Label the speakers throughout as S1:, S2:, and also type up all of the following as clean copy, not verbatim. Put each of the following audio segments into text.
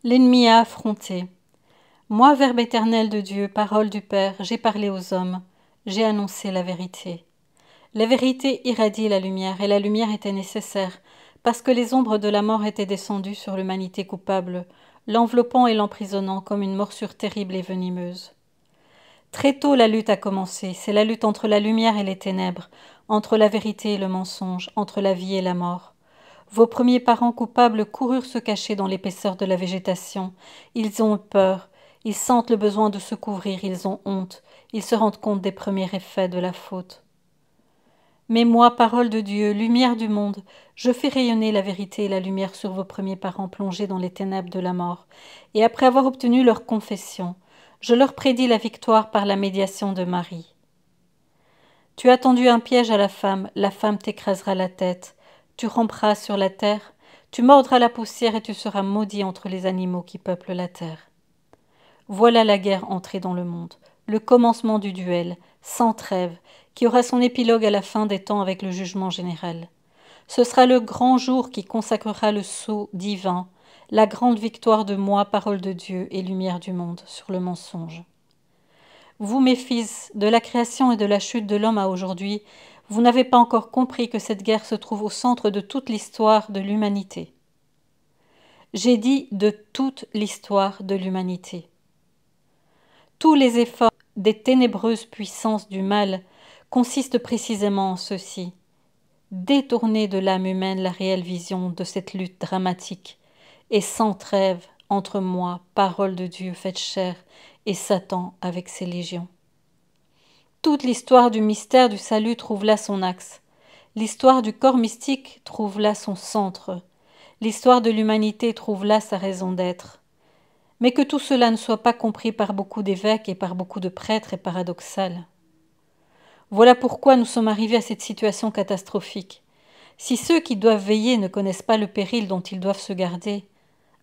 S1: L'ennemi a affronté. Moi, Verbe éternel de Dieu, parole du Père, j'ai parlé aux hommes, j'ai annoncé la vérité. La vérité irradie la lumière, et la lumière était nécessaire, parce que les ombres de la mort étaient descendues sur l'humanité coupable, l'enveloppant et l'emprisonnant comme une morsure terrible et venimeuse. Très tôt la lutte a commencé, c'est la lutte entre la lumière et les ténèbres, entre la vérité et le mensonge, entre la vie et la mort. Vos premiers parents coupables coururent se cacher dans l'épaisseur de la végétation. Ils ont peur, ils sentent le besoin de se couvrir, ils ont honte, ils se rendent compte des premiers effets de la faute. Mais moi, parole de Dieu, lumière du monde, je fais rayonner la vérité et la lumière sur vos premiers parents plongés dans les ténèbres de la mort, et après avoir obtenu leur confession, je leur prédis la victoire par la médiation de Marie. Tu as tendu un piège à la femme t'écrasera la tête, tu ramperas sur la terre, tu mordras la poussière et tu seras maudit entre les animaux qui peuplent la terre. Voilà la guerre entrée dans le monde, le commencement du duel, sans trêve, qui aura son épilogue à la fin des temps avec le jugement général. Ce sera le grand jour qui consacrera le sceau divin, la grande victoire de moi, parole de Dieu et lumière du monde, sur le mensonge. Vous, mes fils, de la création et de la chute de l'homme à aujourd'hui, vous n'avez pas encore compris que cette guerre se trouve au centre de toute l'histoire de l'humanité. J'ai dit de toute l'histoire de l'humanité. Tous les efforts des ténébreuses puissances du mal consistent précisément en ceci: détourner de l'âme humaine la réelle vision de cette lutte dramatique et sans trêve entre moi, parole de Dieu faite chair, et Satan avec ses légions. Toute l'histoire du mystère du salut trouve là son axe. L'histoire du corps mystique trouve là son centre. L'histoire de l'humanité trouve là sa raison d'être. Mais que tout cela ne soit pas compris par beaucoup d'évêques et par beaucoup de prêtres est paradoxal. Voilà pourquoi nous sommes arrivés à cette situation catastrophique. Si ceux qui doivent veiller ne connaissent pas le péril dont ils doivent se garder,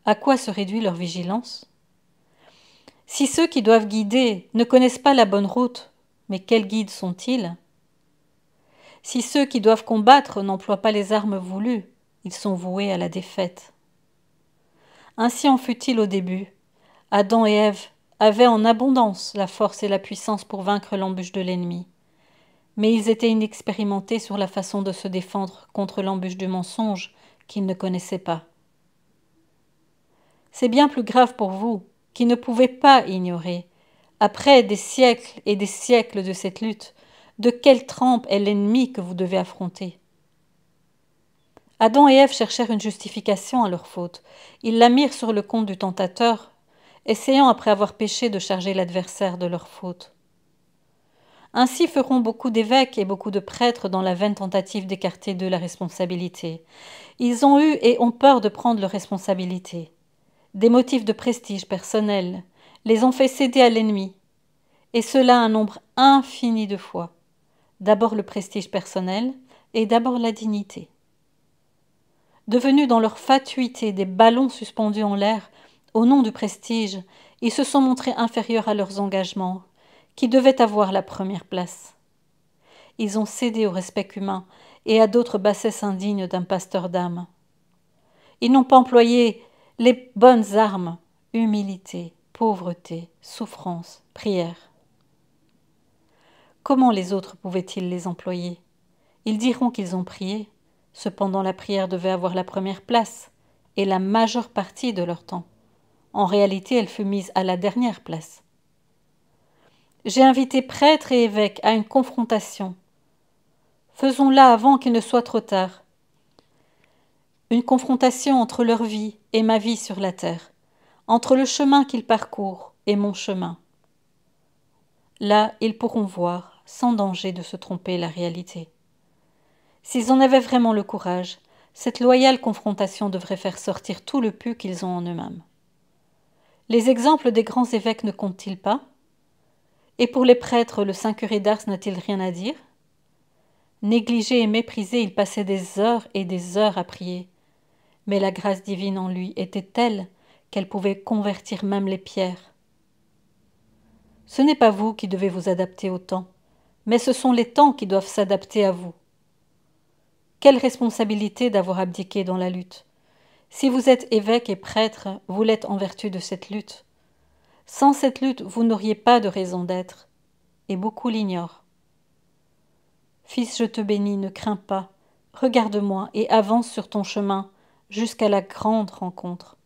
S1: à quoi se réduit leur vigilance? Si ceux qui doivent guider ne connaissent pas la bonne route, mais quels guides sont-ils? Si ceux qui doivent combattre n'emploient pas les armes voulues, ils sont voués à la défaite. Ainsi en fut-il au début. Adam et Ève avaient en abondance la force et la puissance pour vaincre l'embûche de l'ennemi. Mais ils étaient inexpérimentés sur la façon de se défendre contre l'embûche du mensonge qu'ils ne connaissaient pas. C'est bien plus grave pour vous, qui ne pouvez pas ignorer, après des siècles et des siècles de cette lutte, de quelle trempe est l'ennemi que vous devez affronter. Adam et Ève cherchèrent une justification à leur faute. Ils la mirent sur le compte du tentateur, essayant après avoir péché de charger l'adversaire de leur faute. Ainsi feront beaucoup d'évêques et beaucoup de prêtres dans la vaine tentative d'écarter d'eux la responsabilité. Ils ont eu et ont peur de prendre leurs responsabilités. Des motifs de prestige personnel les ont fait céder à l'ennemi, et cela un nombre infini de fois. D'abord le prestige personnel et d'abord la dignité. Devenus dans leur fatuité des ballons suspendus en l'air, au nom du prestige, ils se sont montrés inférieurs à leurs engagements, qui devaient avoir la première place. Ils ont cédé au respect humain et à d'autres bassesses indignes d'un pasteur d'âme. Ils n'ont pas employé les bonnes armes, humilité, pauvreté, souffrance, prière. Comment les autres pouvaient-ils les employer? Ils diront qu'ils ont prié. Cependant la prière devait avoir la première place, et la majeure partie de leur temps. En réalité, elle fut mise à la dernière place. J'ai invité prêtres et évêques à une confrontation. Faisons-la avant qu'il ne soit trop tard. Une confrontation entre leur vie et ma vie sur la terre, entre le chemin qu'ils parcourent et mon chemin. Là, ils pourront voir, sans danger de se tromper, la réalité. S'ils en avaient vraiment le courage, cette loyale confrontation devrait faire sortir tout le pu qu'ils ont en eux-mêmes. Les exemples des grands évêques ne comptent-ils pas? Et pour les prêtres, le saint curé d'Ars n'a-t-il rien à dire? Négligé et méprisé, il passait des heures et des heures à prier. Mais la grâce divine en lui était telle qu'elle pouvait convertir même les pierres. Ce n'est pas vous qui devez vous adapter au temps, mais ce sont les temps qui doivent s'adapter à vous. Quelle responsabilité d'avoir abdiqué dans la lutte! Si vous êtes évêque et prêtre, vous l'êtes en vertu de cette lutte. Sans cette lutte, vous n'auriez pas de raison d'être, et beaucoup l'ignorent. Fils, je te bénis, ne crains pas, regarde-moi et avance sur ton chemin jusqu'à la grande rencontre.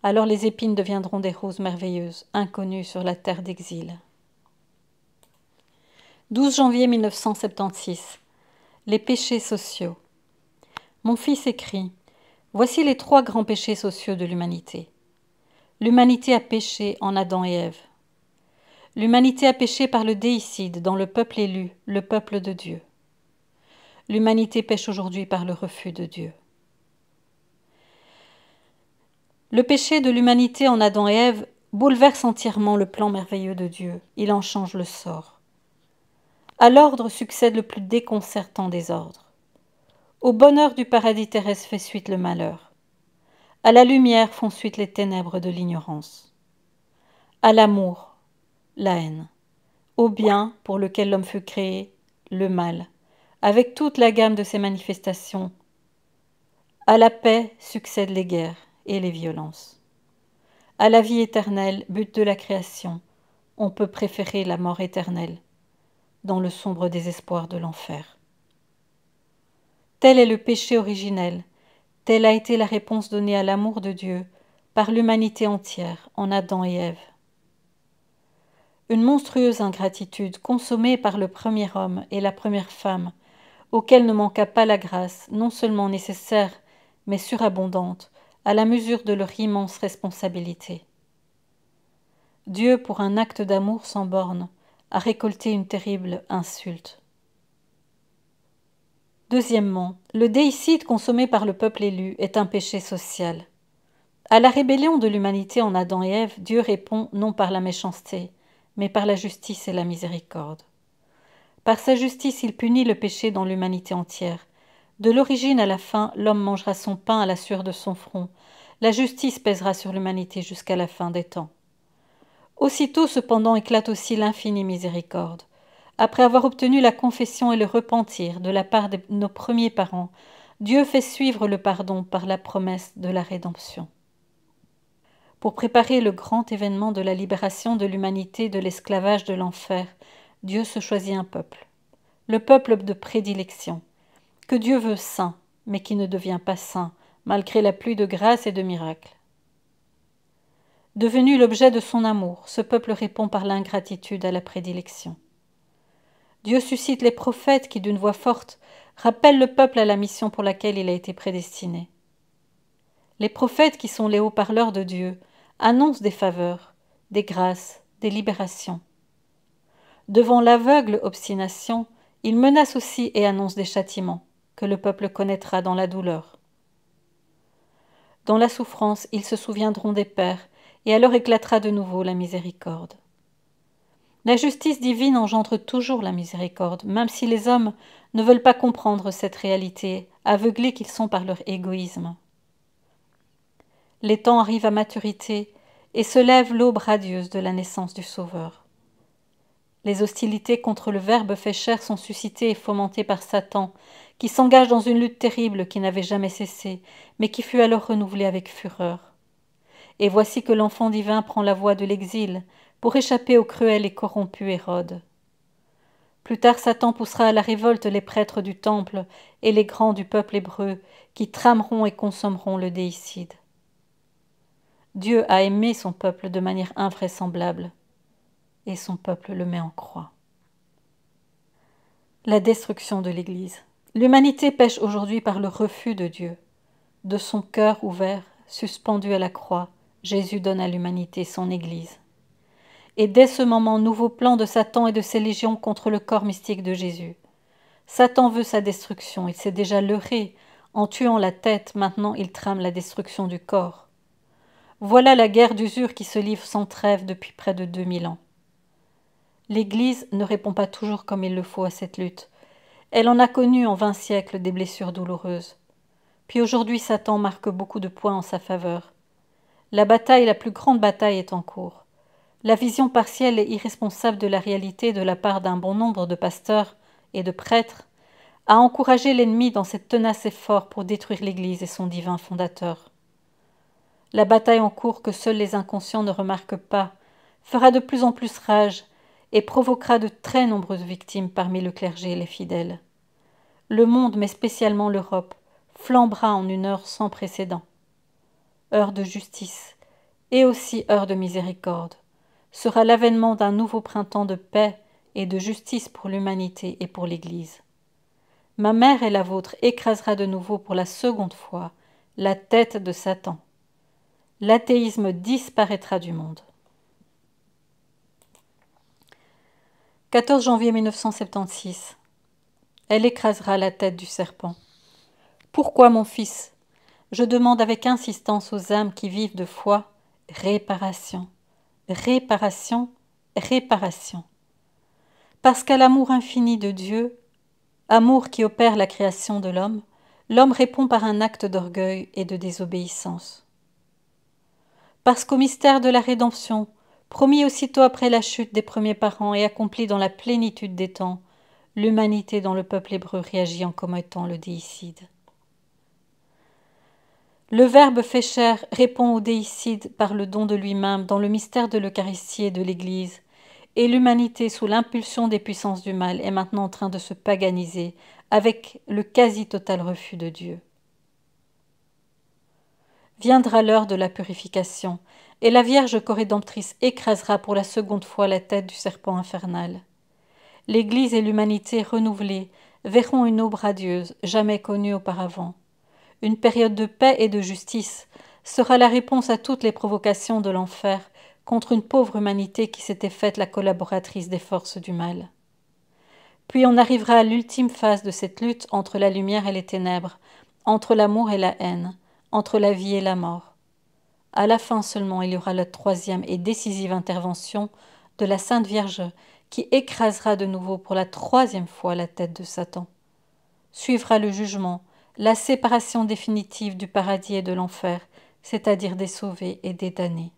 S1: Alors les épines deviendront des roses merveilleuses, inconnues sur la terre d'exil. 12 janvier 1976. Les péchés sociaux. Mon fils écrit « Voici les 3 grands péchés sociaux de l'humanité. L'humanité a péché en Adam et Ève. L'humanité a péché par le déicide dans le peuple élu, le peuple de Dieu. L'humanité pêche aujourd'hui par le refus de Dieu. Le péché de l'humanité en Adam et Ève bouleverse entièrement le plan merveilleux de Dieu. Il en change le sort. À l'ordre succède le plus déconcertant des ordres. Au bonheur du paradis terrestre fait suite le malheur. À la lumière font suite les ténèbres de l'ignorance. À l'amour, la haine. Au bien pour lequel l'homme fut créé, le mal, avec toute la gamme de ses manifestations. À la paix succèdent les guerres et les violences. À la vie éternelle, but de la création, on peut préférer la mort éternelle, dans le sombre désespoir de l'enfer. Tel est le péché originel, telle a été la réponse donnée à l'amour de Dieu par l'humanité entière en Adam et Ève. Une monstrueuse ingratitude consommée par le premier homme et la première femme, auquel ne manqua pas la grâce, non seulement nécessaire, mais surabondante, à la mesure de leur immense responsabilité. Dieu, pour un acte d'amour sans bornes, a récolté une terrible insulte. Deuxièmement, le déicide consommé par le peuple élu est un péché social. À la rébellion de l'humanité en Adam et Ève, Dieu répond non par la méchanceté, mais par la justice et la miséricorde. Par sa justice, il punit le péché dans l'humanité entière. De l'origine à la fin, l'homme mangera son pain à la sueur de son front. La justice pèsera sur l'humanité jusqu'à la fin des temps. Aussitôt, cependant, éclate aussi l'infinie miséricorde. Après avoir obtenu la confession et le repentir de la part de nos premiers parents, Dieu fait suivre le pardon par la promesse de la rédemption. Pour préparer le grand événement de la libération de l'humanité de l'esclavage de l'enfer, Dieu se choisit un peuple, le peuple de prédilection, que Dieu veut saint, mais qui ne devient pas saint, malgré la pluie de grâce et de miracles. Devenu l'objet de son amour, ce peuple répond par l'ingratitude à la prédilection. Dieu suscite les prophètes qui, d'une voix forte, rappellent le peuple à la mission pour laquelle il a été prédestiné. Les prophètes, qui sont les haut-parleurs de Dieu, annoncent des faveurs, des grâces, des libérations. Devant l'aveugle obstination, ils menacent aussi et annoncent des châtiments, que le peuple connaîtra dans la douleur. Dans la souffrance, ils se souviendront des pères, et alors éclatera de nouveau la miséricorde. La justice divine engendre toujours la miséricorde, même si les hommes ne veulent pas comprendre cette réalité, aveuglés qu'ils sont par leur égoïsme. Les temps arrivent à maturité et se lève l'aube radieuse de la naissance du Sauveur. Les hostilités contre le Verbe fait chair sont suscitées et fomentées par Satan, qui s'engage dans une lutte terrible qui n'avait jamais cessé, mais qui fut alors renouvelée avec fureur. Et voici que l'enfant divin prend la voie de l'exil, pour échapper au cruel et corrompu Hérode. Plus tard, Satan poussera à la révolte les prêtres du temple et les grands du peuple hébreu, qui trameront et consommeront le déicide. Dieu a aimé son peuple de manière invraisemblable, et son peuple le met en croix. La destruction de l'Église. L'humanité pêche aujourd'hui par le refus de Dieu. De son cœur ouvert, suspendu à la croix, Jésus donne à l'humanité son Église. Et dès ce moment, nouveau plan de Satan et de ses légions contre le corps mystique de Jésus. Satan veut sa destruction, il s'est déjà leurré. En tuant la tête, maintenant il trame la destruction du corps. Voilà la guerre d'usure qui se livre sans trêve depuis près de 2000 ans. L'Église ne répond pas toujours comme il le faut à cette lutte. Elle en a connu en 20 siècles des blessures douloureuses. Puis aujourd'hui, Satan marque beaucoup de points en sa faveur. La plus grande bataille est en cours. La vision partielle et irresponsable de la réalité de la part d'un bon nombre de pasteurs et de prêtres a encouragé l'ennemi dans cet tenace effort pour détruire l'Église et son divin fondateur. La bataille en cours que seuls les inconscients ne remarquent pas fera de plus en plus rage et provoquera de très nombreuses victimes parmi le clergé et les fidèles. Le monde, mais spécialement l'Europe, flambera en une heure sans précédent. Heure de justice, et aussi heure de miséricorde, sera l'avènement d'un nouveau printemps de paix et de justice pour l'humanité et pour l'Église. Ma mère et la vôtre écrasera de nouveau pour la seconde fois la tête de Satan. L'athéisme disparaîtra du monde. 14 janvier 1976. Elle écrasera la tête du serpent. Pourquoi, mon fils? Je demande avec insistance aux âmes qui vivent de foi réparation, réparation, réparation. Parce qu'à l'amour infini de Dieu, amour qui opère la création de l'homme, l'homme répond par un acte d'orgueil et de désobéissance. Parce qu'au mystère de la rédemption, promis aussitôt après la chute des premiers parents et accompli dans la plénitude des temps, l'humanité dans le peuple hébreu réagit en commettant le déicide. Le Verbe fait chair répond au déicide par le don de lui-même dans le mystère de l'Eucharistie et de l'Église, et l'humanité, sous l'impulsion des puissances du mal, est maintenant en train de se paganiser avec le quasi-total refus de Dieu. Viendra l'heure de la purification, et la Vierge corédemptrice écrasera pour la seconde fois la tête du serpent infernal. L'Église et l'humanité renouvelées verront une aube radieuse, jamais connue auparavant. Une période de paix et de justice sera la réponse à toutes les provocations de l'enfer contre une pauvre humanité qui s'était faite la collaboratrice des forces du mal. Puis on arrivera à l'ultime phase de cette lutte entre la lumière et les ténèbres, entre l'amour et la haine, entre la vie et la mort. À la fin seulement, il y aura la troisième et décisive intervention de la Sainte Vierge qui écrasera de nouveau pour la troisième fois la tête de Satan. Suivra le jugement, la séparation définitive du paradis et de l'enfer, c'est-à-dire des sauvés et des damnés.